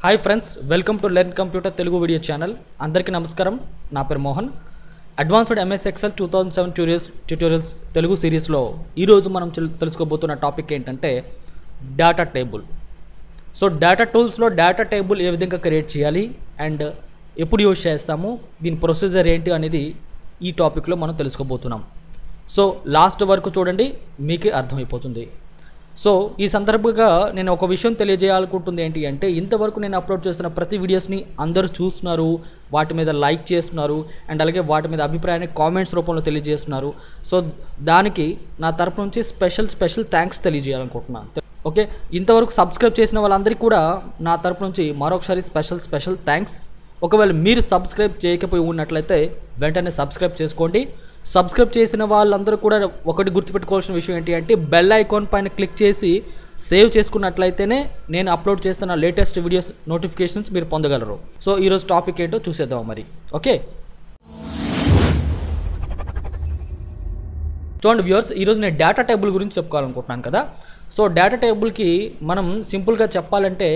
Hi friends, welcome to learn computer Telugu video channel. అందరికీ నమస్కారం. నా పేరు Mohan. Advanced MS Excel 2007 tutorials Telugu సిరీస్లో ఈరోజు మనం తెలుసుకోబోతున్న టాపిక్ ఏంటంటే డేటా టేబుల్. సో డేటా టూల్స్లో డేటా టేబుల్ ఏ విధంగా క్రియేట్ చేయాలి అండ్ ఎప్పుడు యూజ్ చేస్తాము, దీని ప్రొసీజర్ ఏంటి అనేది ఈ టాపిక్లో మనం తెలుసుకోబోతున్నాం. సో లాస్ట్ వరకు చూడండి, మీకే అర్థమైపోతుంది. సో ఈ సందర్భంగా నేను ఒక విషయం తెలియజేయాలనుకుంటుంది ఏంటి అంటే, ఇంతవరకు నేను అప్లోడ్ చేస్తున్న ప్రతి వీడియోస్ని అందరూ చూస్తున్నారు, వాటి మీద లైక్ చేస్తున్నారు అండ్ అలాగే వాటి మీద అభిప్రాయాన్ని కామెంట్స్ రూపంలో తెలియజేస్తున్నారు. సో దానికి నా తరపు నుంచి స్పెషల్ థ్యాంక్స్ తెలియజేయాలనుకుంటున్నాను. ఓకే, ఇంతవరకు సబ్స్క్రైబ్ చేసిన వాళ్ళందరికీ కూడా నా తరపు నుంచి మరొకసారి స్పెషల్ థ్యాంక్స్. ఒకవేళ మీరు సబ్స్క్రైబ్ చేయకపోయి ఉన్నట్లయితే వెంటనే సబ్స్క్రైబ్ చేసుకోండి. సబ్స్క్రైబ్ చేసిన వాళ్ళందరూ కూడా ఒకటి గుర్తుపెట్టుకోవాల్సిన విషయం ఏంటి అంటే, బెల్ ఐకాన్ పైన క్లిక్ చేసి సేవ్ చేసుకున్నట్లయితేనే నేను అప్లోడ్ చేస్తున్న లేటెస్ట్ వీడియోస్ నోటిఫికేషన్స్ మీరు పొందగలరు. సో ఈరోజు టాపిక్ ఏంటో చూసేద్దాం మరి. ఓకే, చూడండి వ్యూవర్స్, ఈరోజు నేను డేటా టేబుల్ గురించి చెప్పుకోవాలనుకుంటున్నాను కదా. సో డేటా టేబుల్కి మనం సింపుల్గా చెప్పాలంటే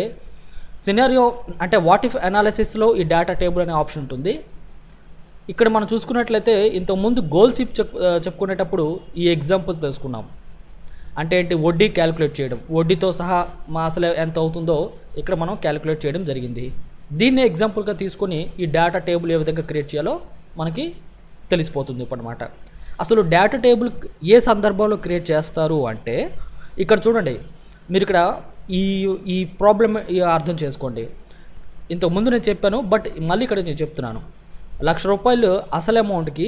సినారియో అంటే వాట్ ఇఫ్ అనాలిసిస్లో ఈ డేటా టేబుల్ అనే ఆప్షన్ ఉంటుంది. ఇక్కడ మనం చూసుకున్నట్లయితే ఇంతకుముందు గోల్ షీట్ చెప్పుకునేటప్పుడు ఈ ఎగ్జాంపుల్ తెలుసుకున్నాం. అంటే ఏంటి, వడ్డీ క్యాలిక్యులేట్ చేయడం, వడ్డీతో సహా మా అసలు ఎంత అవుతుందో ఇక్కడ మనం క్యాలిక్యులేట్ చేయడం జరిగింది. దీన్ని ఎగ్జాంపుల్గా తీసుకొని ఈ డేటా టేబుల్ ఏ విధంగా క్రియేట్ చేయాలో మనకి తెలిసిపోతుంది అన్నమాట. అసలు డేటా టేబుల్ ఏ సందర్భంలో క్రియేట్ చేస్తారు అంటే, ఇక్కడ చూడండి, మీరు ఇక్కడ ఈ ప్రాబ్లమ్ అర్థం చేసుకోండి. ఇంతకుముందు నేను చెప్పాను, బట్ మళ్ళీ ఇక్కడ నేను చెప్తున్నాను. ₹1,00,000 అసలు అమౌంట్కి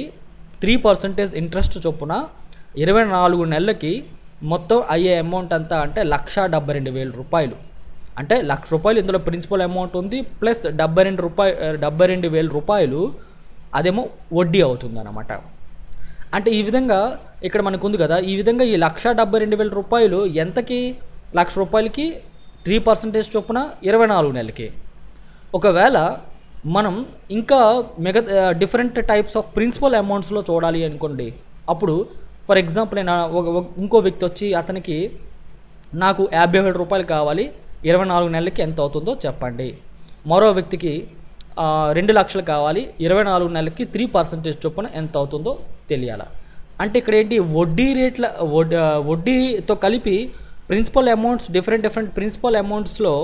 3% ఇంట్రెస్ట్ చొప్పున 24 నెలలకి మొత్తం అయ్యే అమౌంట్ అంతా అంటే ₹1,72,000. అంటే ₹1,00,000 ఇందులో ప్రిన్సిపల్ అమౌంట్ ఉంది, ప్లస్ ₹72,000 అదేమో వడ్డీ అవుతుంది అన్నమాట. అంటే ఈ విధంగా ఇక్కడ మనకు ఉంది కదా, ఈ విధంగా ఈ ₹1,72,000 ఎంతకి, ₹1,00,000కి 3% చొప్పున 24 నెలలకి. ఒకవేళ మనం ఇంకా డిఫరెంట్ టైప్స్ ఆఫ్ ప్రిన్సిపల్ అమౌంట్స్లో చూడాలి అనుకోండి, అప్పుడు ఫర్ ఎగ్జాంపుల్ నేను ఇంకో వ్యక్తి వచ్చి అతనికి నాకు ₹50,000 కావాలి, 24 నెలలకి ఎంత అవుతుందో చెప్పండి. మరో వ్యక్తికి 2 లక్షలు కావాలి, 24 నెలలకి 3% చొప్పున ఎంత అవుతుందో తెలియాలి. అంటే ఇక్కడ ఏంటి, వడ్డీతో కలిపి ప్రిన్సిపల్ అమౌంట్స్ డిఫరెంట్ ప్రిన్సిపల్ అమౌంట్స్లో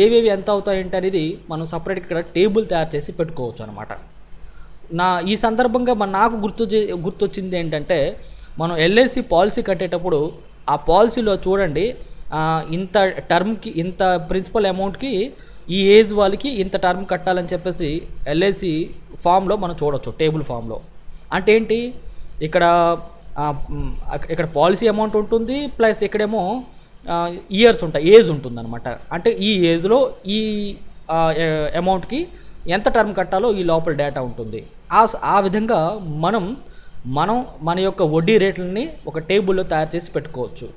ఏవేవి ఎంత అవుతాయంటే అనేది మనం సపరేట్ ఇక్కడ టేబుల్ తయారు చేసి పెట్టుకోవచ్చు అనమాట. ఈ సందర్భంగా నాకు గుర్తొచ్చింది ఏంటంటే, మనం ఎల్ఐసి పాలసీ కట్టేటప్పుడు ఆ పాలసీలో చూడండి, ఇంత టర్మ్కి ఇంత ప్రిన్సిపల్ అమౌంట్కి ఈ ఏజ్ వాళ్ళకి ఇంత టర్మ్ కట్టాలని చెప్పేసి ఎల్ఐసి ఫామ్లో మనం చూడవచ్చు, టేబుల్ ఫామ్లో. అంటే ఏంటి, ఇక్కడ పాలసీ అమౌంట్ ఉంటుంది, ప్లస్ ఇక్కడేమో ఇయర్స్ ఉంటాయి, ఏజ్ ఉంటుంది అనమాట. అంటే ఈ ఏజ్లో ఈ అమౌంట్కి ఎంత టర్మ్ కట్టాలో ఈ లోపల డేటా ఉంటుంది. ఆ విధంగా మన యొక్క వడ్డీ రేట్లని ఒక టేబుల్లో తయారు చేసి పెట్టుకోవచ్చు.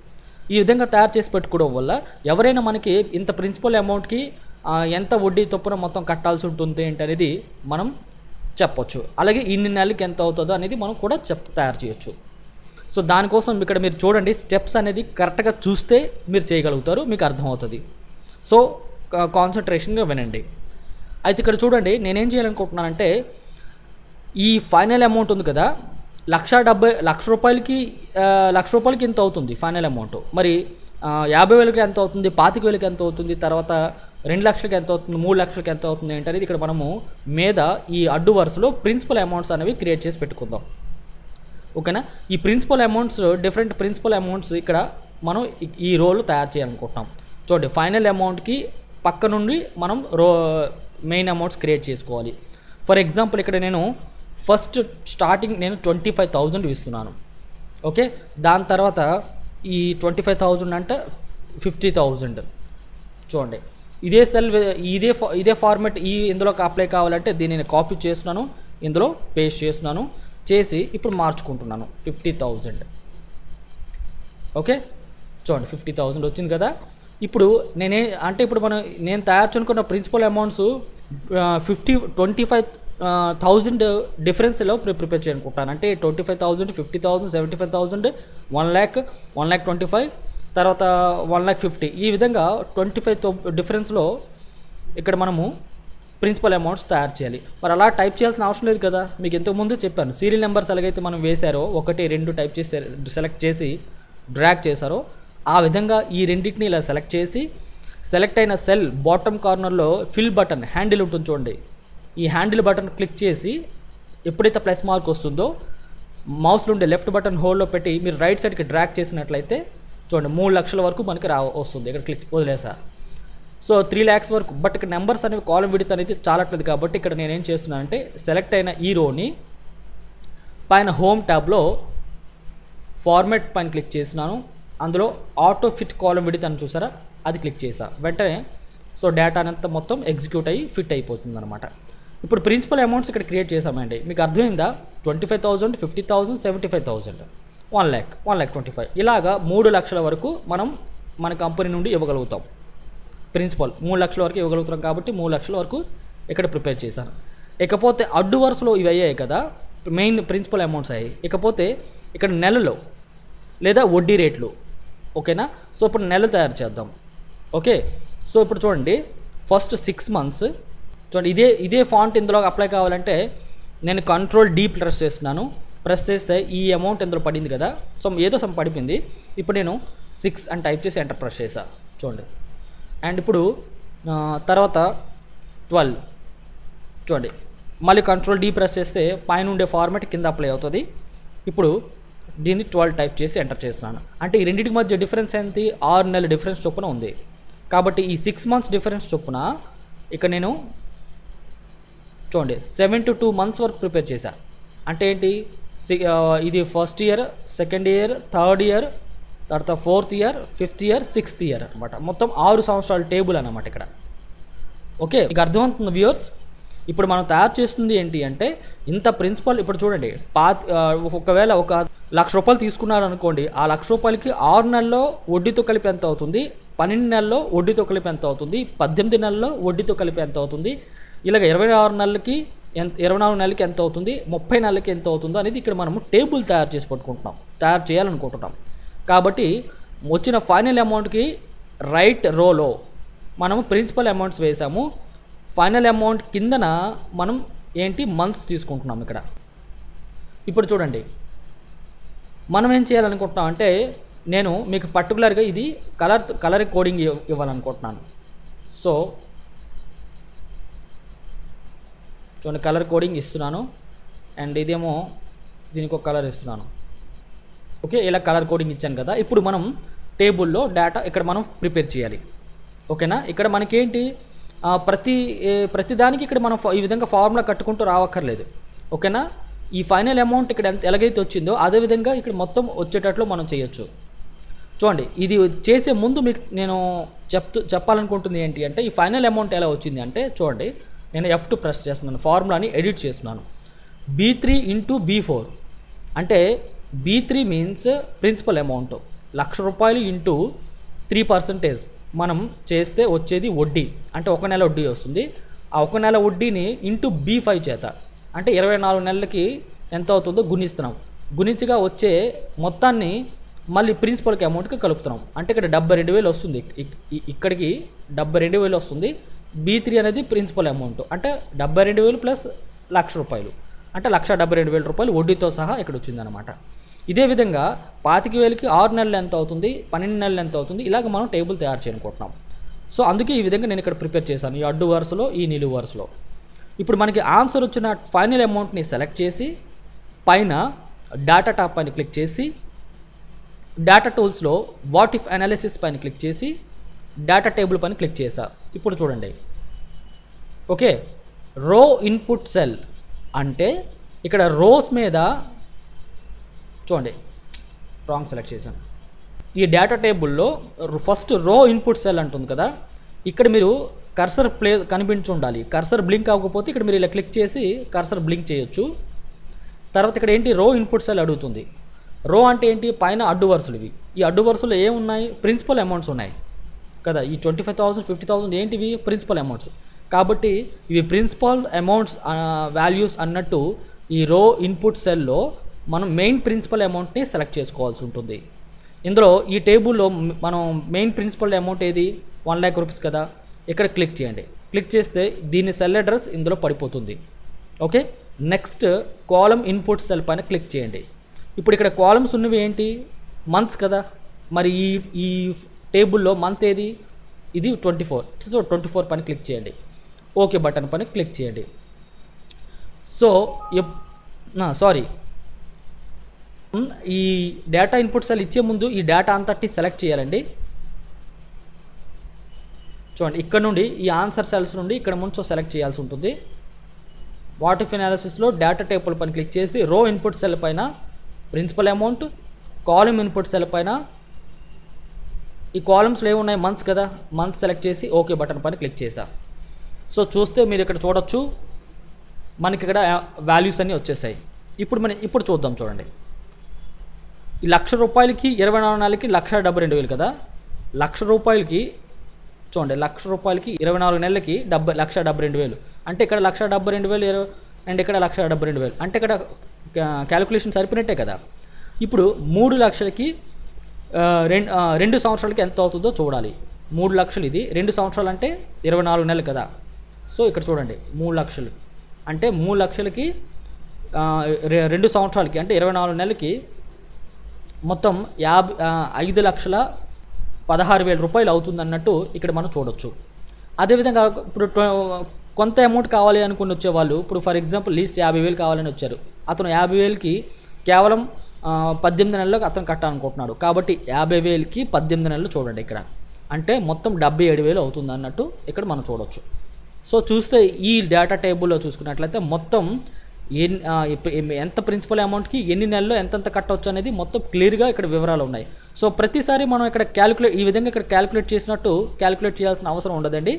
ఈ విధంగా తయారు చేసి పెట్టుకోవడం వల్ల ఎవరైనా మనకి ఇంత ప్రిన్సిపల్ అమౌంట్కి ఎంత వడ్డీ చొప్పున మొత్తం కట్టాల్సి ఉంటుంది ఏంటనేది మనం చెప్పొచ్చు. అలాగే ఇన్ని నెలలకి ఎంత అవుతుందో అనేది మనం కూడా తయారు చేయొచ్చు. సో దానికోసం ఇక్కడ మీరు చూడండి, స్టెప్స్ అనేది కరెక్ట్గా చూస్తే మీరు చేయగలుగుతారు, మీకు అర్థమవుతుంది. సో కాన్సన్ట్రేషన్గా వినండి. అయితే ఇక్కడ చూడండి, నేనేం చేయాలనుకుంటున్నానంటే, ఈ ఫైనల్ అమౌంట్ ఉంది కదా, ₹1,70,000కి ₹1,00,000కి ఎంత అవుతుంది ఫైనల్ అమౌంట్. మరి 50,000కి ఎంత అవుతుంది, 25,000కి ఎంత అవుతుంది, తర్వాత 2 లక్షలకి ఎంత అవుతుంది, 3 లక్షలకి ఎంత అవుతుంది ఏంటనేది ఇక్కడ మనము మీద ఈ అడ్డు వరుసలో ప్రిన్సిపల్ అమౌంట్స్ అనేవి క్రియేట్ చేసి పెట్టుకుందాం. ఓకేనా. ఈ principal amounts different principal amounts ఇక్కడ మనం ఈ రోలు తయారు చేయాలనుకుంటున్నాం. చూడండి, ఫైనల్ అమౌంట్కి పక్క నుండి మనం మెయిన్ అమౌంట్స్ క్రియేట్ చేసుకోవాలి. ఫర్ ఎగ్జాంపుల్ ఇక్కడ నేను ఫస్ట్ స్టార్టింగ్ నేను 25,000 ఇస్తున్నాను. ఓకే, దాని తర్వాత ఈ 25,000 అంటే 50,000. చూడండి, ఇదే సెల్ ఇదే ఫార్మెట్ ఇందులోకి అప్లై కావాలంటే దీనిని కాపీ చేస్తున్నాను, ఇందులో పేస్ట్ చేస్తున్నాను, చేసి ఇప్పుడు మార్చుకుంటున్నాను 50,000. ఓకే, చూడండి 50,000 వచ్చింది కదా. ఇప్పుడు ఇప్పుడు నేను తయారు చేసుకున్న ప్రిన్సిపల్ అమౌంట్స్ 25,000 డిఫరెన్స్లో ప్రిపేర్ చేయాలనుకుంటాను. అంటే 25,000, 50,000, 75,000, 1,00,000, 1,25,000, తర్వాత 1,50,000. ఈ విధంగా 25 డిఫరెన్స్లో ఇక్కడ మనము ప్రిన్సిపల్ అమౌంట్స్ తయారు చేయాలి. మరి అలా టైప్ చేయాల్సిన అవసరం లేదు కదా, మీకు ఇంతకుముందు చెప్పాను. సీరియల్ నెంబర్స్ ఎలాగైతే మనం వేశారో 1 2 టైప్ చేసి సెలెక్ట్ చేసి డ్రాగ్ చేశారో ఆ విధంగా ఈ రెండింటిని ఇలా సెలెక్ట్ చేసి సెలెక్ట్ అయిన సెల్ బాటమ్ కార్నర్లో ఫిల్ బటన్ హ్యాండిల్ ఉంటుంది చూడండి, ఈ హ్యాండిల్ బటన్ క్లిక్ చేసి ఎప్పుడైతే ప్లస్ మార్క్ వస్తుందో మౌస్లో ఉండే లెఫ్ట్ బటన్ హోల్డ్లో పెట్టి మీరు రైట్ సైడ్కి డ్రాగ్ చేసినట్లయితే చూడండి 3 లక్షల వరకు మనకి వస్తుంది. ఇక్కడ క్లిక్ వదిలేసా. సో 3 lakhs వరకు. బట్ ఇక్కడ నెంబర్స్ అనేవి కాలం విడత్ అనేది చాలట్లేదు కాబట్టి ఇక్కడ నేనేం చేస్తున్నానంటే సెలెక్ట్ అయిన ఈ రోని పైన హోమ్ ట్యాబ్లో ఫార్మాట్ పైన క్లిక్ చేసినాను. అందులో ఆటో ఫిట్ కాలం విడత్ అని చూసారా, అది క్లిక్ చేసా. వెంటనే సో డేటా అంతా మొత్తం ఎగ్జిక్యూట్ అయ్యి ఫిట్ అయిపోతుంది అనమాట. ఇప్పుడు ప్రిన్సిపల్ అమౌంట్స్ ఇక్కడ క్రియేట్ చేసామండి. మీకు అర్థమైందా? 25,000, 50,000, 75,000, 1 lakh, 1,25,000 ఇలాగా 3 లక్షల వరకు మనం మన కంపెనీ నుండి ఇవ్వగలుగుతాం. ప్రిన్సిపల్ 3 లక్షల వరకు ఇవ్వగలుగుతాం కాబట్టి 3 లక్షల వరకు ఇక్కడ ప్రిపేర్ చేశాను. ఇకపోతే అడ్డు వరుసలో ఇవి అయ్యాయి కదా, మెయిన్ ప్రిన్సిపల్ అమౌంట్స్ అయ్యాయి. ఇకపోతే ఇక్కడ నెలలో లేదా వడ్డీ రేట్లు. ఓకేనా? సో ఇప్పుడు నెల తయారు చేద్దాం. ఓకే, సో ఇప్పుడు చూడండి ఫస్ట్ 6 months చూడండి. ఇదే ఫాంట్ ఇందులో అప్లై కావాలంటే నేను Ctrl+D ప్రెస్ చేస్తున్నాను. ప్రెస్ చేస్తే ఈ అమౌంట్ ఇందులో పడింది కదా, సో ఏదో సమ్ పడిపోయింది. ఇప్పుడు నేను 6 అని టైప్ చేసి ఎంటర్ ప్రెస్ చేసా చూడండి. అండ్ ఇప్పుడు తర్వాత 12 చూడండి, మళ్ళీ Ctrl+D ప్రెస్ చేస్తే పైన ఉండే ఫార్మాట్ కింద అప్లై అవుతుంది. ఇప్పుడు దీన్ని 12 టైప్ చేసి ఎంటర్ చేస్తున్నాను. అంటే ఈ రెండింటికి మధ్య డిఫరెన్స్ ఎంత? 6 నెలల డిఫరెన్స్ చొప్పున ఉంది. కాబట్టి ఈ 6 months డిఫరెన్స్ చొప్పున ఇక్కడ నేను చూడండి 7 to 2 months వరకు ప్రిపేర్ చేశా. అంటే ఏంటి? ఇది first year, second year, third year, తర్వాత 4th year, 5th year, 6th year అనమాట. మొత్తం 6 సంవత్సరాల టేబుల్ అనమాట ఇక్కడ. ఓకే, మీకు అర్థమవుతుంది వ్యూవర్స్? ఇప్పుడు మనం తయారు చేస్తుంది ఏంటి అంటే ఇంత ప్రిన్సిపల్. ఇప్పుడు చూడండి, ఒకవేళ 1 లక్ష రూపాయలు తీసుకున్నారు అనుకోండి, ఆ 1 లక్ష రూపాయలకి 6 నెలల్లో వడ్డీతో కలిపి ఎంత అవుతుంది, 12 నెలల్లో వడ్డీతో కలిపి ఎంత అవుతుంది, 18 నెలల్లో వడ్డీతో కలిపి ఎంత అవుతుంది, ఇలాగ 24 నెలలకి 24 నెలలకి ఎంత అవుతుంది, 30 నెలలకి ఎంత అవుతుందో అనేది ఇక్కడ మనము టేబుల్ తయారు చేయాలనుకుంటున్నాం. కాబట్టి వచ్చిన ఫైనల్ అమౌంట్కి రైట్ రోలో మనము ప్రిన్సిపల్ అమౌంట్స్ వేసాము. ఫైనల్ అమౌంట్ కిందన మనం ఏంటి మంత్స్ తీసుకుంటున్నాం ఇక్కడ. ఇప్పుడు చూడండి మనం ఏం చేయాలనుకుంటున్నాం అంటే నేను మీకు పర్టికులర్గా ఇది కలర్ కోడింగ్ ఇవ్వాలనుకుంటున్నాను. సో చూడండి కలర్ కోడింగ్ ఇస్తున్నాను. అండ్ ఇదేమో దీనికి ఒక కలర్ ఇస్తున్నాను. ఓకే, ఇలా కలర్ కోడింగ్ ఇచ్చాను కదా. ఇప్పుడు మనం టేబుల్లో డేటా ఇక్కడ మనం ప్రిపేర్ చేయాలి. ఓకేనా? ఇక్కడ మనకేంటి ప్రతి దానికి ఇక్కడ మనం ఈ విధంగా ఫార్ములా కట్టుకుంటూ రావక్కర్లేదు. ఓకేనా? ఈ ఫైనల్ అమౌంట్ ఇక్కడ ఎలాగైతే వచ్చిందో అదేవిధంగా ఇక్కడ మొత్తం వచ్చేటట్లు మనం చేయొచ్చు. చూడండి, ఇది చేసే ముందు మీకు నేను చెప్పాలనుకుంటుంది ఏంటి అంటే ఈ ఫైనల్ అమౌంట్ ఎలా వచ్చింది అంటే చూడండి, నేను F2 ప్రెస్ చేస్తున్నాను, ఫార్ములాని ఎడిట్ చేస్తున్నాను. B3 into B4 అంటే B3 మీన్స్ ప్రిన్సిపల్ అమౌంట్ 1 లక్ష రూపాయలు ఇంటూ 3% మనం చేస్తే వచ్చేది వడ్డీ. అంటే 1 నెల వడ్డీ వస్తుంది. ఆ 1 నెల వడ్డీని ఇంటూ B5 చేత అంటే 24 నెలలకి ఎంత అవుతుందో గుణిస్తున్నాం. గుణించగా వచ్చే మొత్తాన్ని మళ్ళీ ప్రిన్సిపల్కి అమౌంట్కి కలుపుతున్నాం. అంటే ఇక్కడ 72,000 వస్తుంది, ఇక్కడికి 72,000 వస్తుంది. B3 అనేది ప్రిన్సిపల్ అమౌంట్ అంటే 72,000 ప్లస్ 1 లక్ష రూపాయలు అంటే 1,72,000 రూపాయలు వడ్డీతో సహా ఇక్కడ వచ్చిందనమాట. ఇదే విధంగా 25,000కి 6 నెలలు ఎంత అవుతుంది, 12 నెలలు ఎంత అవుతుంది, ఇలాగ మనం టేబుల్ తయారు చేయాలనుకుంటున్నాం. సో అందుకే ఈ విధంగా నేను ఇక్కడ ప్రిపేర్ చేశాను, ఈ అడ్డు వరుసలో ఈ నిలువు వరుసలో. ఇప్పుడు మనకి ఆన్సర్ వచ్చిన ఫైనల్ అమౌంట్ని సెలెక్ట్ చేసి పైన డేటా టాప్ పైన క్లిక్ చేసి డేటా టూల్స్లో వాట్ ఇఫ్ అనాలిసిస్ పైన క్లిక్ చేసి డేటా టేబుల్ పైన క్లిక్ చేసా. ఇప్పుడు చూడండి, ఓకే, రో ఇన్పుట్ సెల్ అంటే ఇక్కడ రోస్ మీద చూడండి రాంగ్ సెలెక్ట్ చేశాను. ఈ డేటా టేబుల్లో ఫస్ట్ రో ఇన్పుట్ సెల్ అంటుంది కదా, ఇక్కడ మీరు కర్సర్ కనిపించి ఉండాలి. కర్సర్ బ్లింక్ అవ్వకపోతే ఇక్కడ మీరు ఇలా క్లిక్ చేసి కర్సర్ బ్లింక్ చేయొచ్చు. తర్వాత ఇక్కడ ఏంటి రో ఇన్పుట్ సెల్ అడుగుతుంది. రో అంటే ఏంటి? పైన అడ్డు వరుసలు ఇవి. ఈ అడ్డు వరుసలు ఏమున్నాయి? ప్రిన్సిపల్ అమౌంట్స్ ఉన్నాయి కదా. ఈ 25,000, 50,000 ఏంటివి? Principal amounts. కాబట్టి ఇవి ప్రిన్సిపల్ అమౌంట్స్ వాల్యూస్ అన్నట్టు ఈ రో ఇన్పుట్ సెల్లో మనం మెయిన్ ప్రిన్సిపల్ అమౌంట్ని సెలెక్ట్ చేసుకోవాల్సి ఉంటుంది. ఇందులో ఈ టేబుల్లో మనం మెయిన్ ప్రిన్సిపల్ అమౌంట్ ఏది? 1 lakh రూపీస్ కదా. ఇక్కడ క్లిక్ చేయండి. క్లిక్ చేస్తే దీని సెల్ అడ్రస్ ఇందులో పడిపోతుంది. ఓకే, నెక్స్ట్ కాలం ఇన్పుట్ సెల్ పైన క్లిక్ చేయండి. ఇప్పుడు ఇక్కడ కాలమ్స్ ఉన్నవి ఏంటి, మంత్స్ కదా. మరి ఈ టేబుల్లో మంత్ ఏది, ఇది 24. సో 24 పైన క్లిక్ చేయండి. ఓకే బటన్ పైన క్లిక్ చేయండి. సో ఈ డేటా ఇన్పుట్ సెల్ ఇచ్చే ముందు ఈ డేటా అంతటి సెలెక్ట్ చేయాలండి. చూడండి, ఇక్కడ నుండి ఈ ఆన్సర్ సెల్స్ నుండి ఇక్కడ ముందు సెలెక్ట్ చేయాల్సి ఉంటుంది. వాట్ ఇఫ్ అనాలిసిస్లో డేటా టేబుల్ పైన క్లిక్ చేసి రో ఇన్పుట్ సెల్ పైన principal amount, column input cell పైన ఈ కాలమ్స్లో ఏమున్నాయి, మంత్స్ కదా, మంత్ సెలెక్ట్ చేసి ఓకే బటన్ పైన క్లిక్ చేశా. సో చూస్తే మీరు ఇక్కడ చూడొచ్చు, మనకి ఇక్కడ వాల్యూస్ అన్నీ వచ్చేసాయి. ఇప్పుడు చూద్దాం. చూడండి, ఈ 1,00,000 రూపాయలకి 24 నెలలకి 1,72,000 కదా. 1,00,000 రూపాయలకి చూడండి, 1,00,000 రూపాయలకి 24 నెలలకి 1,72,000 అంటే ఇక్కడ 1,72,000 అండ్ ఇక్కడ 1,72,000 అంటే ఇక్కడ క్యాలిక్యులేషన్ సరిపోయినట్టే కదా. ఇప్పుడు 3 లక్షలకి 2 సంవత్సరాలకి ఎంత అవుతుందో చూడాలి. 3 లక్షలు ఇది, 2 సంవత్సరాలు అంటే 24 నెలలు కదా. సో ఇక్కడ చూడండి, 3 లక్షలు అంటే 3 లక్షలకి 2 సంవత్సరాలకి అంటే 24 నెలలకి మొత్తం 5,16,000 రూపాయలు అవుతుంది అన్నట్టు ఇక్కడ మనం చూడొచ్చు. అదేవిధంగా ఇప్పుడు కొంత అమౌంట్ కావాలి అనుకుని వచ్చేవాళ్ళు, ఇప్పుడు ఫర్ ఎగ్జాంపుల్ లీస్ట్ 50,000 కావాలని వచ్చారు. అతను 50,000కి కేవలం 18 నెలలకు అతను కట్టాలనుకుంటున్నాడు. కాబట్టి 50,000కి 18 నెలలు చూడండి ఇక్కడ, అంటే మొత్తం 77,000 అవుతుంది అన్నట్టు ఇక్కడ మనం చూడొచ్చు. సో చూస్తే ఈ డేటా టేబుల్లో చూసుకున్నట్లయితే మొత్తం ఎంత ప్రిన్సిపల్ అమౌంట్కి ఎన్ని నెలల్లో ఎంతెంత కట్టవచ్చు అనేది మొత్తం క్లియర్గా ఇక్కడ వివరాలు ఉన్నాయి. సో ప్రతిసారి మనం ఇక్కడ ఈ విధంగా ఇక్కడ క్యాలిక్యులేట్ చేసినట్టు క్యాలిక్యులేట్ చేయాల్సిన అవసరం ఉండదండి.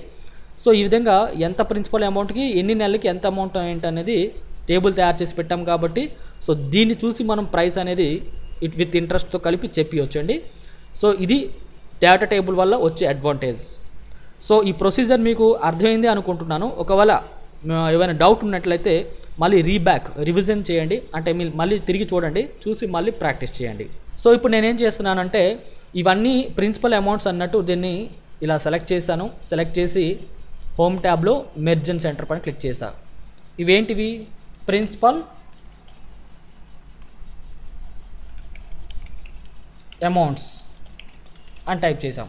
సో ఈ విధంగా ఎంత ప్రిన్సిపల్ అమౌంట్కి ఎన్ని నెలలకి ఎంత అమౌంట్ ఏంటనేది టేబుల్ తయారు చేసి పెట్టాం కాబట్టి, సో దీన్ని చూసి మనం ప్రైస్ అనేది విత్ ఇంట్రెస్ట్తో కలిపి చెప్పియొచ్చండి. సో ఇది డేటా టేబుల్ వల్ల వచ్చే అడ్వాంటేజ్. సో ఈ ప్రొసీజర్ మీకు అర్థమైంది అనుకుంటున్నాను. ఒకవేళ ఏమైనా డౌట్ ఉన్నట్లయితే మళ్ళీ రివిజన్ చేయండి, అంటే మళ్ళీ తిరిగి చూడండి, చూసి మళ్ళీ ప్రాక్టీస్ చేయండి. సో ఇప్పుడు నేనేం చేస్తున్నానంటే ఇవన్నీ ప్రిన్సిపల్ అమౌంట్స్ అన్నట్టు దీన్ని ఇలా సెలెక్ట్ చేశాను. సెలెక్ట్ చేసి హోమ్ ట్యాబ్లో మెర్జ్ అండ్ సెంటర్ పైన క్లిక్ చేశాను. ఇవేంటివి, ప్రిన్సిపల్ అమౌంట్స్ అని టైప్ చేసాం.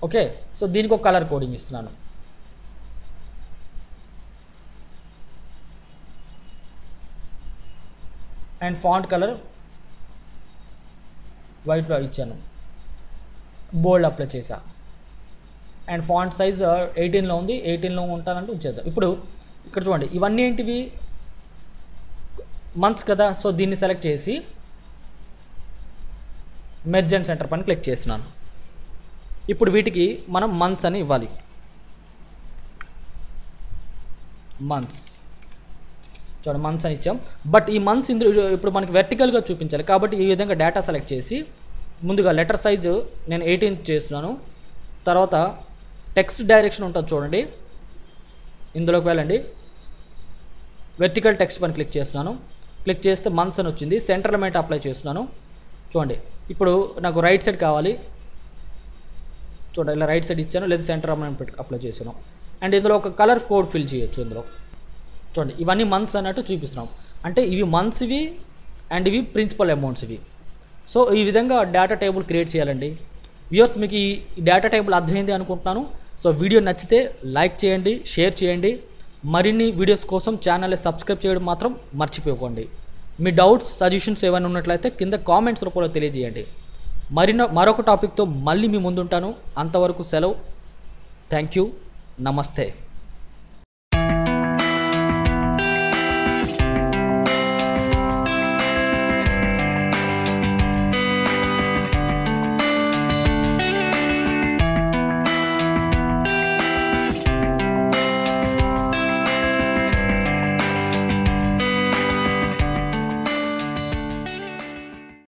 ఓకే, సో దీనికి ఒక కలర్ కోడింగ్ ఇస్తున్నాను. అండ్ ఫాంట్ కలర్ వైట్లో ఇచ్చాను, బోల్డ్ అప్లై చేసా. అండ్ ఫాంట్ సైజ్ 18లో ఉంది, 18లో ఉంటానంటే ఉంచేద్దాం. ఇప్పుడు ఇక్కడ చూడండి, ఇవన్నీ ఏంటివి, మంత్స్ కదా. సో దీన్ని సెలెక్ట్ చేసి మెర్జ్ అండ్ సెంటర్ పైన క్లిక్ చేస్తున్నాను. ఇప్పుడు వీటికి మనం మంత్స్ అని ఇవ్వాలి. మంత్స్ చూడండి, మంత్స్ అని ఇచ్చాం. బట్ ఈ మంత్స్ ఇందులో ఇప్పుడు మనకి వెర్టికల్గా చూపించాలి కాబట్టి ఈ విధంగా డేటా సెలెక్ట్ చేసి ముందుగా లెటర్ సైజు నేను 18 చేస్తున్నాను. తర్వాత టెక్స్ట్ డైరెక్షన్ ఉంటుంది చూడండి, ఇందులోకి వెళ్ళండి, వెర్టికల్ టెక్స్ట్ పైన క్లిక్ చేస్తున్నాను. క్లిక్ చేస్తే మంత్స్ అని వచ్చింది. సెంటర్ ఎలిమెంట్ అప్లై చేస్తున్నాను. చూడండి, ఇప్పుడు నాకు రైట్ సైడ్ కావాలి. చూడండి, ఇలా రైట్ సైడ్ ఇచ్చాను, లేదా సెంటర్ ఎలిమెంట్ అప్లై చేస్తున్నాను. అండ్ ఇందులో ఒక కలర్ కోడ్ ఫిల్ చేయొచ్చు. ఇందులో చూడండి, ఇవన్నీ మంత్స్ అన్నట్టు చూపిస్తున్నాం, అంటే ఇవి మంత్స్ ఇవి అండ్ ఇవి ప్రిన్సిపల్ అమౌంట్స్ ఇవి. సో ఈ విధంగా డేటా టేబుల్ క్రియేట్ చేయాలండి. వ్యూవర్స్, మీకు ఈ డేటా టేబుల్ అర్థమైంది అనుకుంటున్నాను. సో వీడియో నచ్చితే లైక్ చేయండి, షేర్ చేయండి. మరిన్ని వీడియోస్ కోసం ఛానల్ని సబ్స్క్రైబ్ చేయడం మాత్రం మర్చిపోకండి. మీ డౌట్స్, సజెషన్స్ ఏమైనా ఉన్నట్లయితే కింద కామెంట్స్ రూపంలో తెలియజేయండి. మరొక టాపిక్తో మళ్ళీ మీ ముందుంటాను. అంతవరకు సెలవు. Thank you. నమస్తే.